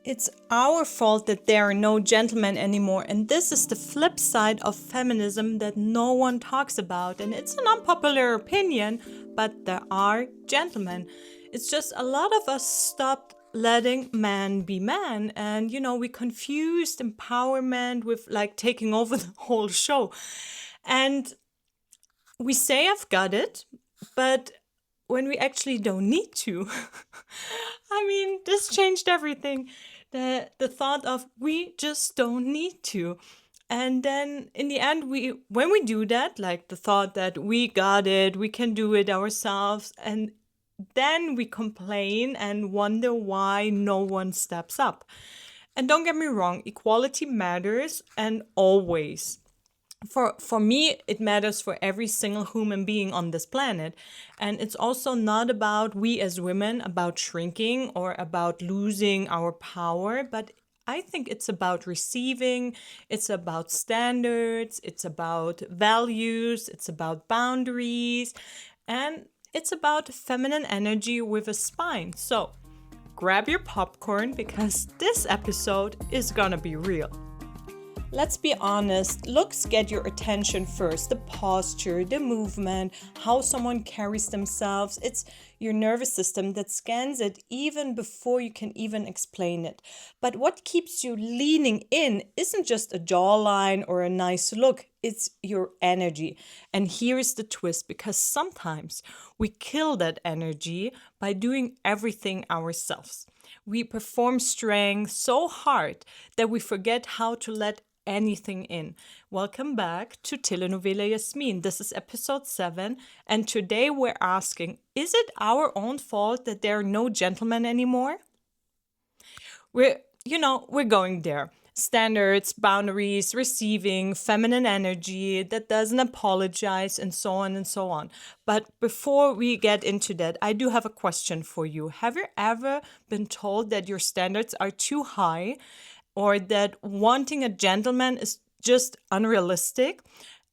It's our fault that there are no gentlemen anymore, and this is the flip side of feminism that no one talks about. And it's an unpopular opinion, but there are gentlemen. It's just a lot of us stopped letting man be man, and we confused empowerment with like taking over the whole show. And we say I've got it, but when we actually don't need to. I mean, this changed everything. The thought of we just don't need to. And then in the end, when we do that, like the thought that we got it, we can do it ourselves, and then we complain and wonder why no one steps up. And don't get me wrong, equality matters and always. For me, it matters for every single human being on this planet. And it's also not about we as women, about shrinking or about losing our power, but I think it's about receiving, it's about standards, it's about values, it's about boundaries, and it's about feminine energy with a spine. So grab your popcorn because this episode is gonna be real. Let's be honest, looks get your attention first. The posture, the movement, how someone carries themselves. It's your nervous system that scans it even before you can even explain it. But what keeps you leaning in isn't just a jawline or a nice look, it's your energy. And here's the twist, because sometimes we kill that energy by doing everything ourselves. We perform strength so hard that we forget how to let anything in. Welcome back to Telenovela Jasmin. This is episode 7, and today we're asking, is it our own fault that there are no gentlemen anymore? We're going there. Standards, boundaries, receiving, feminine energy that doesn't apologize, and so on and so on. But before we get into that, I do have a question for you. Have you ever been told that your standards are too high, or that wanting a gentleman is just unrealistic?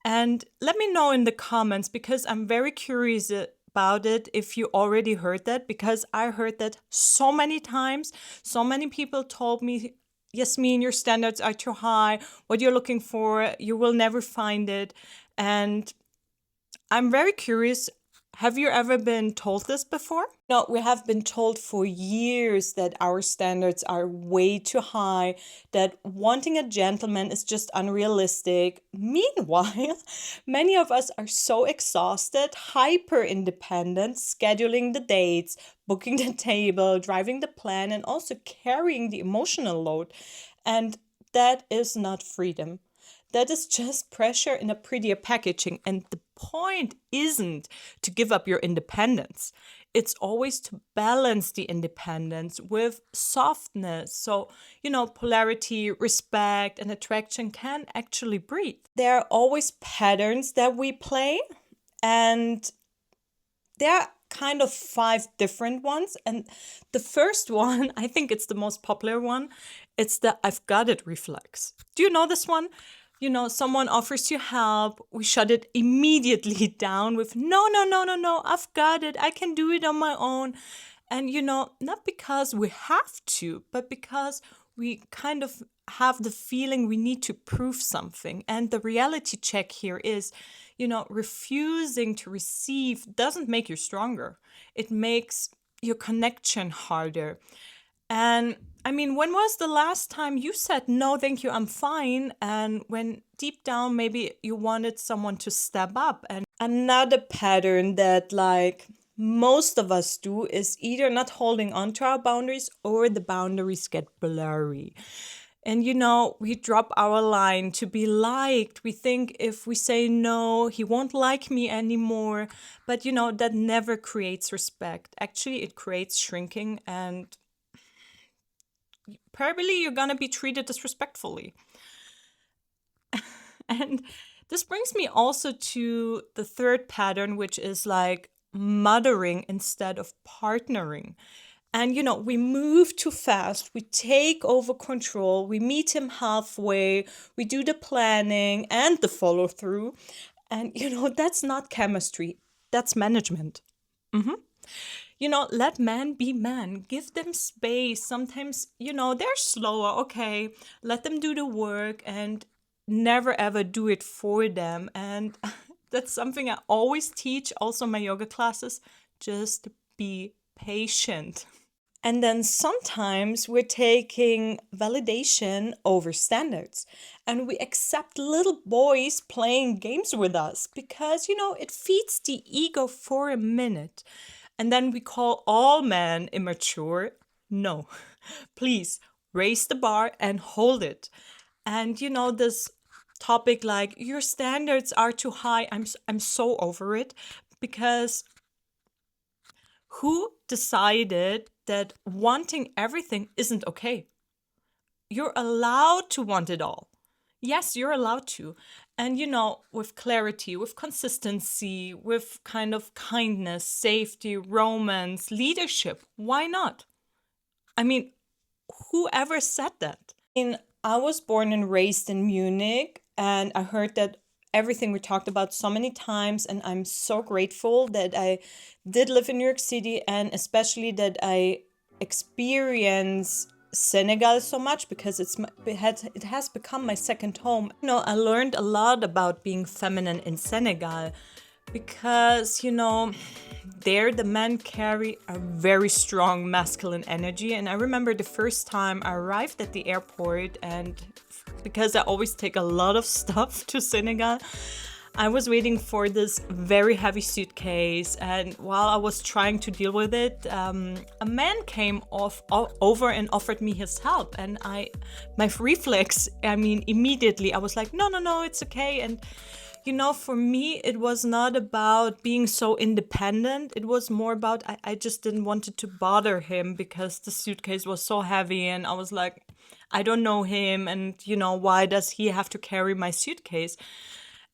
And let me know in the comments, because I'm very curious about it if you already heard that, because I heard that so many times. So many people told me, Jasmin, your standards are too high. What you're looking for, you will never find it. And I'm very curious. Have you ever been told this before? No, we have been told for years that our standards are way too high, that wanting a gentleman is just unrealistic. Meanwhile, many of us are so exhausted, hyper independent, scheduling the dates, booking the table, driving the plan, and also carrying the emotional load. And that is not freedom. That is just pressure in a prettier packaging. And the point isn't to give up your independence. It's always to balance the independence with softness. So, polarity, respect, and attraction can actually breathe. There are always patterns that we play, and there are kind of 5 different ones. And the first one, I think it's the most popular one, it's the I've got it reflex. Do you know this one? Someone offers you help, we shut it immediately down with, no, I've got it, I can do it on my own. And, not because we have to, but because we kind of have the feeling we need to prove something. And the reality check here is, refusing to receive doesn't make you stronger. It makes your connection harder. And I mean, when was the last time you said, no, thank you, I'm fine? And when deep down, maybe you wanted someone to step up. And another pattern that most of us do is either not holding on to our boundaries or the boundaries get blurry. And we drop our line to be liked. We think if we say no, he won't like me anymore. But that never creates respect. Actually, it creates shrinking, and probably you're gonna be treated disrespectfully. And this brings me also to the third pattern, which is mothering instead of partnering. And we move too fast, we take over control, we meet him halfway, we do the planning and the follow through. And that's not chemistry, that's management. let men be men. Give them space. Sometimes, they're slower. Okay, let them do the work and never ever do it for them. And that's something I always teach also in my yoga classes. Just be patient. And then sometimes we're taking validation over standards. And we accept little boys playing games with us because, it feeds the ego for a minute. And then we call all men immature. No, please raise the bar and hold it. And, this topic like your standards are too high, I'm so over it because who decided that wanting everything isn't okay? You're allowed to want it all. Yes, you're allowed to. And, with clarity, with consistency, with kind of kindness, safety, romance, leadership, why not? I mean, whoever said that? I was born and raised in Munich, and I heard that everything we talked about so many times, and I'm so grateful that I did live in New York City, and especially that I experience Senegal so much because it has become my second home. I learned a lot about being feminine in Senegal because, there the men carry a very strong masculine energy. And I remember the first time I arrived at the airport, and because I always take a lot of stuff to Senegal, I was waiting for this very heavy suitcase, and while I was trying to deal with it, a man came over and offered me his help, and my reflex, immediately I was like, no, it's okay. And for me, it was not about being so independent. It was more about I just didn't want it to bother him because the suitcase was so heavy, and I was like, I don't know him, and why does he have to carry my suitcase?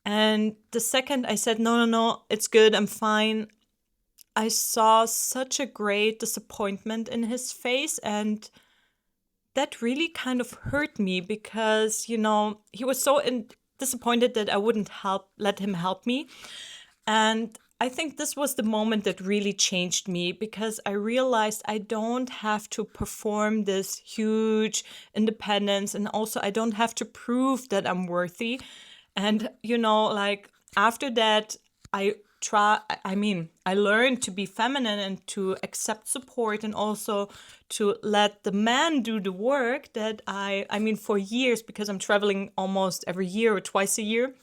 And the second I said, no, it's good, I'm fine, I saw such a great disappointment in his face. And that really kind of hurt me because, he was so disappointed that I wouldn't let him help me. And I think this was the moment that really changed me because I realized I don't have to perform this huge independence. And also, I don't have to prove that I'm worthy. And, like after that, I learned to be feminine and to accept support and also to let the man do the work that for years, because I'm traveling almost every year or twice a year,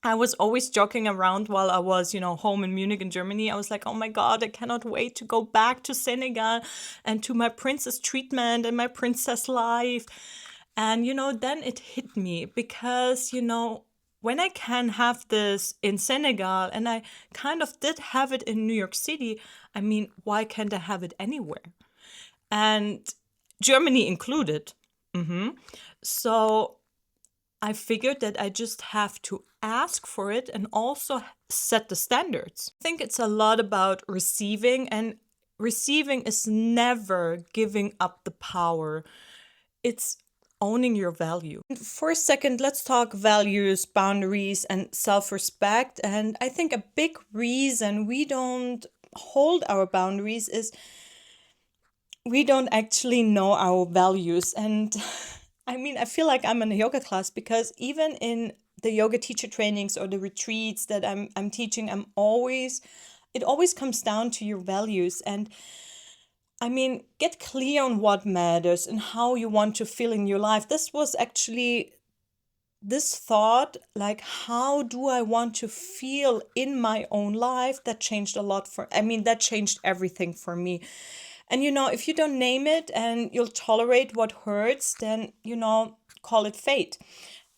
I was always joking around while I was, home in Munich in Germany. I was like, oh my God, I cannot wait to go back to Senegal and to my princess treatment and my princess life. And, then it hit me because, when I can have this in Senegal and I kind of did have it in New York City, why can't I have it anywhere? And Germany included. So I figured that I just have to ask for it and also set the standards. I think it's a lot about receiving, and receiving is never giving up the power. It's owning your value. For a second, let's talk values, boundaries, and self-respect. And I think a big reason we don't hold our boundaries is we don't actually know our values. And I feel like I'm in a yoga class because even in the yoga teacher trainings or the retreats that I'm teaching, it always comes down to your values. And get clear on what matters and how you want to feel in your life. This was actually this thought, like, how do I want to feel in my own life? That changed a lot that changed everything for me. And, if you don't name it and you'll tolerate what hurts, then, call it fate.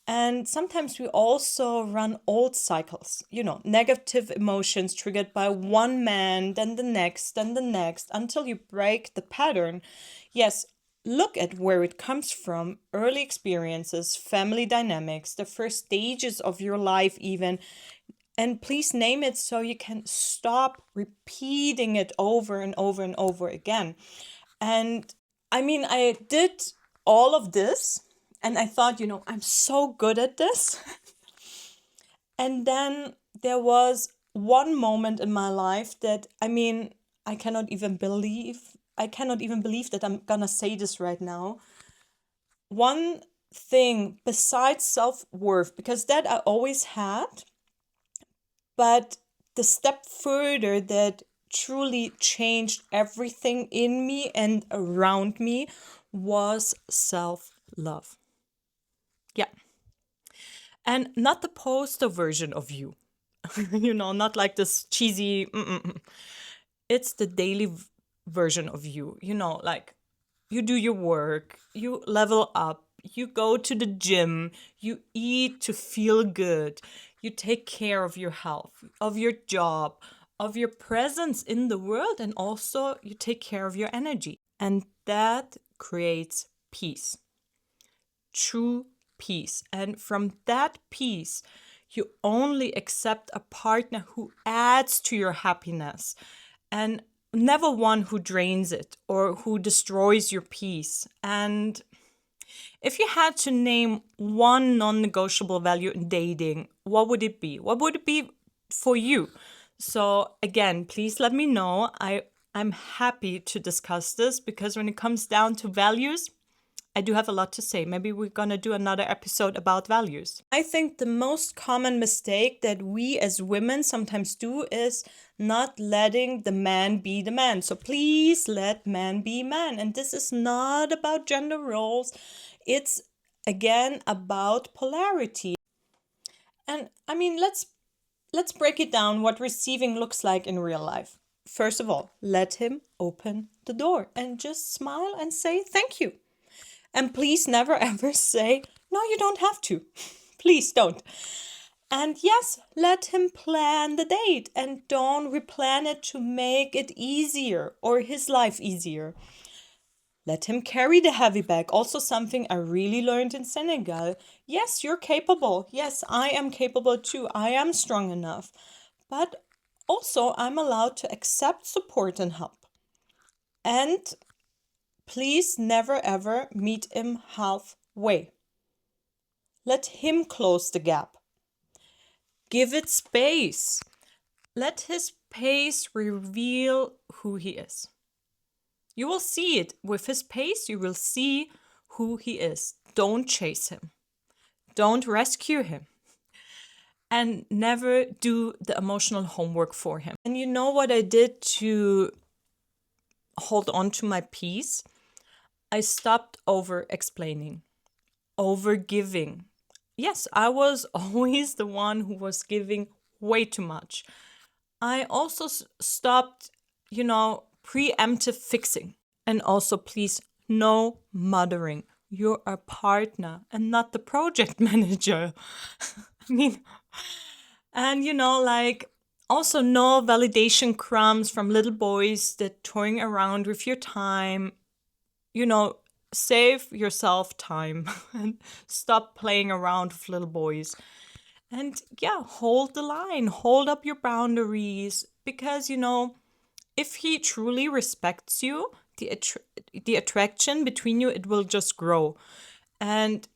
And sometimes we also run old cycles, negative emotions triggered by one man, then the next, until you break the pattern. Yes, look at where it comes from, early experiences, family dynamics, the first stages of your life even. And please name it so you can stop repeating it over and over and over again. And I did all of this and I thought, I'm so good at this. And then there was one moment in my life that, I cannot even believe that I'm gonna say this right now. One thing besides self-worth, because that I always had, but the step further that truly changed everything in me and around me was self-love. Yeah. And not the poster version of you. Not like this cheesy. It's the daily version of you. Like you do your work, you level up, you go to the gym, you eat to feel good, you take care of your health, of your job, of your presence in the world, and also you take care of your energy. And that creates peace, true peace. And from that peace, you only accept a partner who adds to your happiness and never one who drains it or who destroys your peace. And if you had to name one non negotiable value in dating, what would it be? What would it be for you? So, again, please let me know. I'm happy to discuss this because when it comes down to values, I do have a lot to say. Maybe we're going to do another episode about values. I think the most common mistake that we as women sometimes do is not letting the man be the man. So please let man be man. And this is not about gender roles. It's again about polarity. And I mean, let's break it down what receiving looks like in real life. First of all, let him open the door and just smile and say thank you. And please never ever say, no, you don't have to. Please don't. And yes, let him plan the date and don't replan it to make it easier or his life easier. Let him carry the heavy bag. Also, something I really learned in Senegal. Yes, you're capable. Yes, I am capable too. I am strong enough. But also, I'm allowed to accept support and help. And please never ever meet him halfway. Let him close the gap. Give it space. Let his pace reveal who he is. You will see it. With his pace, you will see who he is. Don't chase him. Don't rescue him. And never do the emotional homework for him. And you know what I did to hold on to my peace? I stopped over explaining, over giving. Yes, I was always the one who was giving way too much. I also stopped, preemptive fixing. And also, please, no mothering. You're a partner and not the project manager. I mean, and also no validation crumbs from little boys that toying around with your time. Save yourself time and stop playing around with little boys. And yeah, hold the line, hold up your boundaries, because if he truly respects you, the attraction between you, it will just grow. And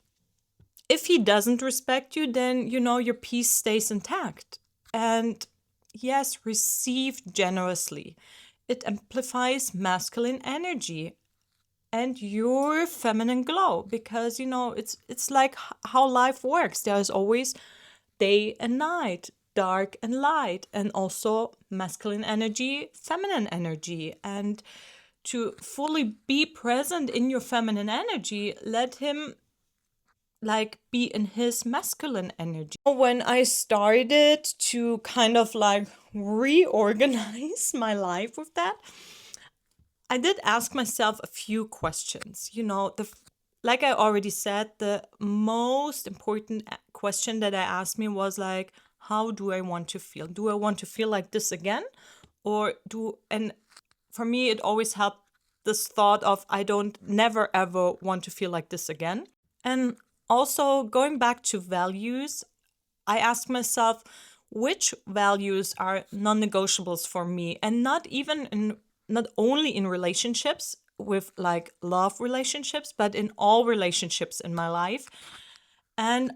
if he doesn't respect you, then your peace stays intact. And yes, receive generously. It amplifies masculine energy and your feminine glow, because it's like how life works. There's always day and night, dark and light, and also masculine energy, feminine energy. And to fully be present in your feminine energy, let him be in his masculine energy. When I started to kind of reorganize my life with that, I did ask myself a few questions. Like I already said, the most important question that I asked me was how do I want to feel? Do I want to feel like this again? And for me, it always helped this thought of I don't never ever want to feel like this again. And also going back to values, I asked myself which values are non-negotiables for me, and not only in relationships with love relationships, but in all relationships in my life. And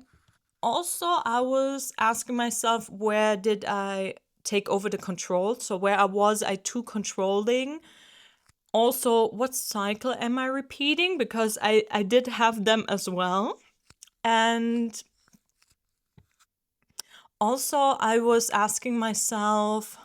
also I was asking myself, where did I take over the control. So where was I too controlling? Also, what cycle am I repeating? Because I did have them as well. And also, I was asking myself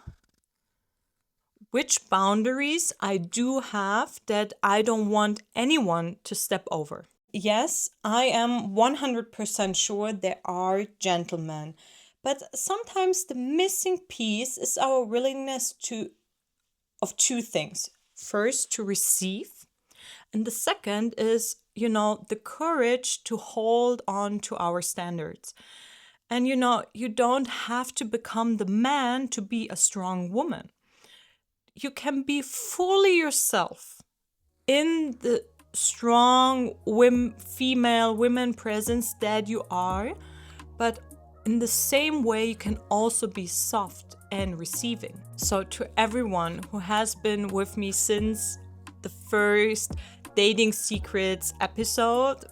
which boundaries I do have that I don't want anyone to step over. Yes, I am 100% sure there are gentlemen, but sometimes the missing piece is our willingness of two things. First, to receive, and the second is, the courage to hold on to our standards. And you don't have to become the man to be a strong woman. You can be fully yourself in the strong female women presence that you are, but in the same way you can also be soft and receiving. So to everyone who has been with me since the first Dating Secrets episode,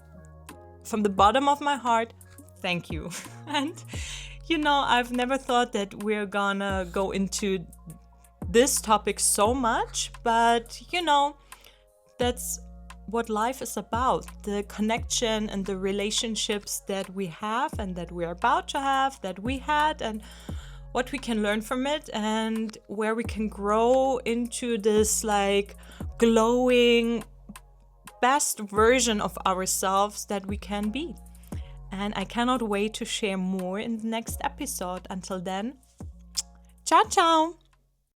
from the bottom of my heart, thank you. And I've never thought that we're gonna go into this topic so much, but that's what life is about, the connection and the relationships that we have and that we're about to have, that we had, and what we can learn from it, and where we can grow into this glowing best version of ourselves that we can be. And I cannot wait to share more in the next episode. Until then, ciao ciao!